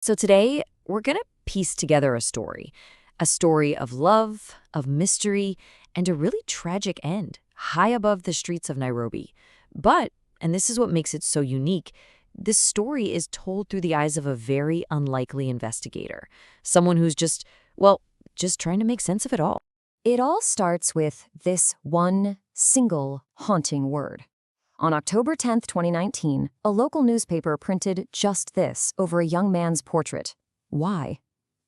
So today, we're going to piece together a story of love, of mystery, and a really tragic end, high above the streets of Nairobi. But, and this is what makes it so unique, this story is told through the eyes of a very unlikely investigator, someone who's just trying to make sense of it all. It all starts with this one single haunting word. On October 10th, 2019, a local newspaper printed just this over a young man's portrait. Why?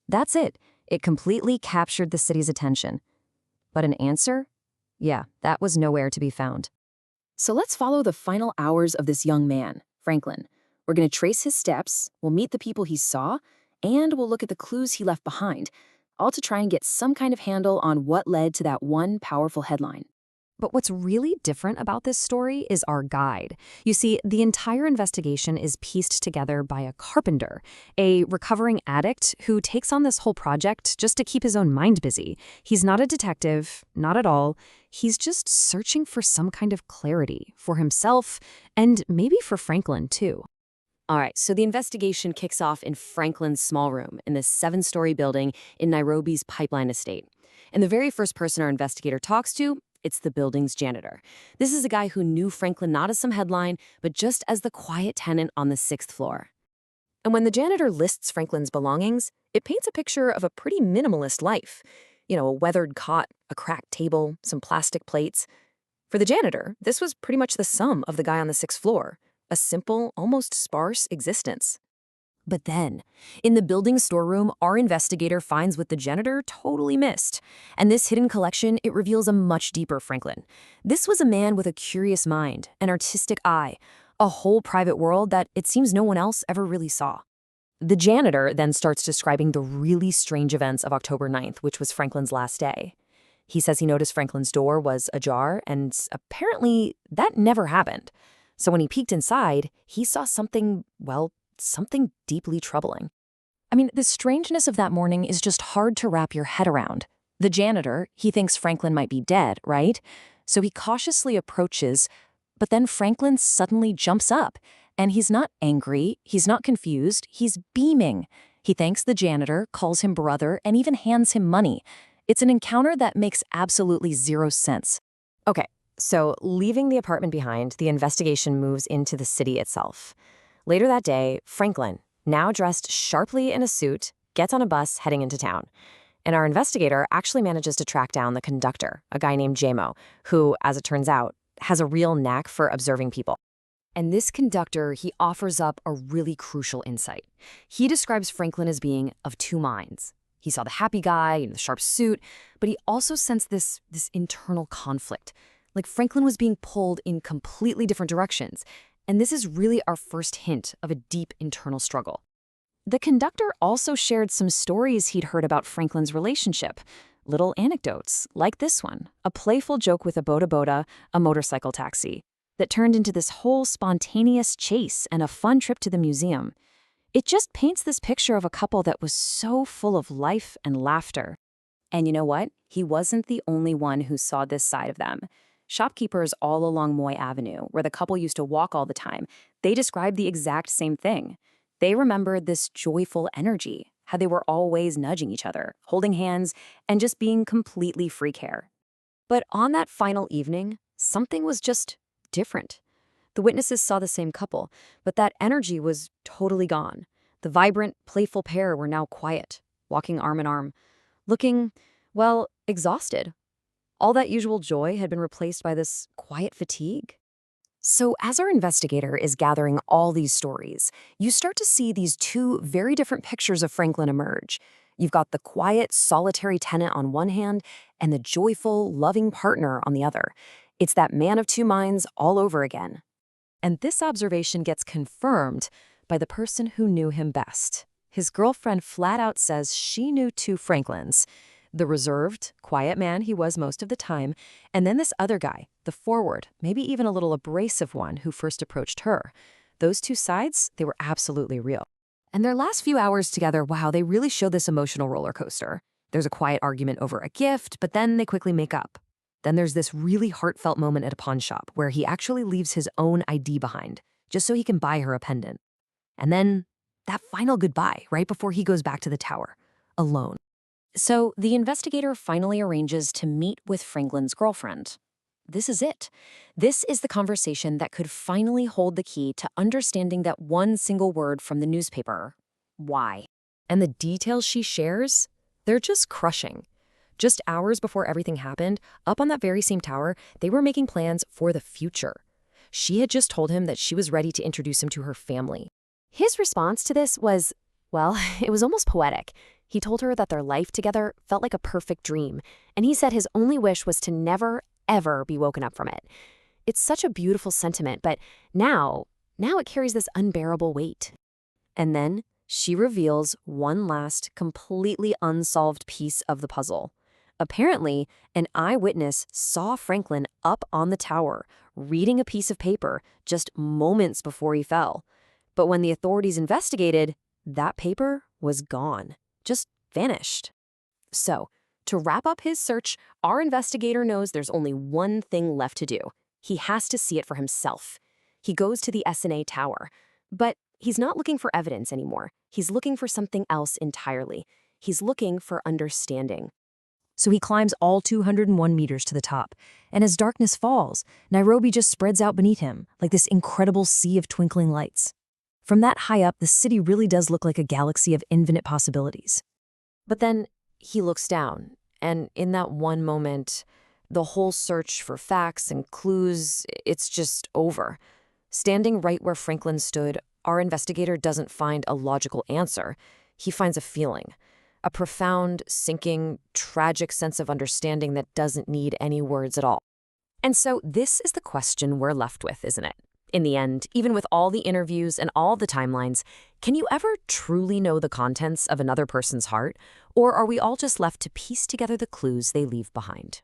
That's it. It completely captured the city's attention. But an answer? Yeah, that was nowhere to be found. So let's follow the final hours of this young man, Franklin. We're going to trace his steps, we'll meet the people he saw, and we'll look at the clues he left behind, all to try and get some kind of handle on what led to that one powerful headline. But what's really different about this story is our guide. You see, the entire investigation is pieced together by a carpenter, a recovering addict who takes on this whole project just to keep his own mind busy. He's not a detective, not at all. He's just searching for some kind of clarity for himself and maybe for Franklin, too. All right, so the investigation kicks off in Franklin's small room in this 7-story building in Nairobi's Pipeline Estate. And the very first person our investigator talks to, it's the building's janitor. This is a guy who knew Franklin not as some headline, but just as the quiet tenant on the 6th floor. And when the janitor lists Franklin's belongings, it paints a picture of a pretty minimalist life. You know, a weathered cot, a cracked table, some plastic plates. For the janitor, this was pretty much the sum of the guy on the 6th floor. A simple, almost sparse existence. But then, in the building storeroom, our investigator finds what the janitor totally missed. And this hidden collection, it reveals a much deeper Franklin. This was a man with a curious mind, an artistic eye, a whole private world that it seems no one else ever really saw. The janitor then starts describing the really strange events of October 9th, which was Franklin's last day. He says he noticed Franklin's door was ajar, and apparently that never happened. So when he peeked inside, he saw something deeply troubling. I mean, the strangeness of that morning is just hard to wrap your head around. The janitor, he thinks Franklin might be dead, right? So he cautiously approaches, but then Franklin suddenly jumps up. And he's not angry, he's not confused, he's beaming. He thanks the janitor, calls him brother, and even hands him money. It's an encounter that makes absolutely zero sense. Okay, so leaving the apartment behind, the investigation moves into the city itself. Later that day, Franklin, now dressed sharply in a suit, gets on a bus heading into town. And our investigator actually manages to track down the conductor, a guy named JMO, who, as it turns out, has a real knack for observing people. And this conductor, he offers up a really crucial insight. He describes Franklin as being of two minds. He saw the happy guy in the sharp suit, but he also sensed this internal conflict. Like Franklin was being pulled in completely different directions. And this is really our first hint of a deep internal struggle. The conductor also shared some stories he'd heard about Franklin's relationship, little anecdotes like this one, a playful joke with a boda boda, a motorcycle taxi, that turned into this whole spontaneous chase and a fun trip to the museum. It just paints this picture of a couple that was so full of life and laughter. And you know what? He wasn't the only one who saw this side of them. Shopkeepers all along Moy Avenue, where the couple used to walk all the time, they described the exact same thing. They remembered this joyful energy, how they were always nudging each other, holding hands, and just being completely freak hair. But on that final evening, something was just different. The witnesses saw the same couple, but that energy was totally gone. The vibrant, playful pair were now quiet, walking arm in arm, looking, exhausted. All that usual joy had been replaced by this quiet fatigue. So as our investigator is gathering all these stories, you start to see these two very different pictures of Franklin emerge. You've got the quiet, solitary tenant on one hand and the joyful, loving partner on the other. It's that man of two minds all over again. And this observation gets confirmed by the person who knew him best. His girlfriend flat out says she knew two Franklins. The reserved, quiet man he was most of the time, and then this other guy, the forward, maybe even a little abrasive one who first approached her. Those two sides, they were absolutely real. And their last few hours together, wow, they really show this emotional roller coaster. There's a quiet argument over a gift, but then they quickly make up. Then there's this really heartfelt moment at a pawn shop where he actually leaves his own ID behind, just so he can buy her a pendant. And then That final goodbye right before he goes back to the tower, alone. So the investigator finally arranges to meet with Franklin's girlfriend. This is it. This is the conversation that could finally hold the key to understanding that one single word from the newspaper. Why? And the details she shares, they're just crushing. Just hours before everything happened, up on that very same tower, they were making plans for the future. She had just told him that she was ready to introduce him to her family. His response to this was, well, it was almost poetic. He told her that their life together felt like a perfect dream, and he said his only wish was to never, ever be woken up from it. It's such a beautiful sentiment, but now it carries this unbearable weight. And then she reveals one last, completely unsolved piece of the puzzle. Apparently, an eyewitness saw Franklin up on the tower, reading a piece of paper just moments before he fell. But when the authorities investigated, that paper was gone, just vanished. So, to wrap up his search, our investigator knows there's only one thing left to do. He has to see it for himself. He goes to the S&A tower, but he's not looking for evidence anymore. He's looking for something else entirely. He's looking for understanding. So he climbs all 201 meters to the top, and as darkness falls, Nairobi just spreads out beneath him, like this incredible sea of twinkling lights. From that high up, the city really does look like a galaxy of infinite possibilities. But then he looks down, and in that one moment, the whole search for facts and clues, it's just over. Standing right where Franklin stood, our investigator doesn't find a logical answer. He finds a feeling. A profound, sinking, tragic sense of understanding that doesn't need any words at all. And so this is the question we're left with, isn't it? In the end, even with all the interviews and all the timelines, can you ever truly know the contents of another person's heart? Or are we all just left to piece together the clues they leave behind?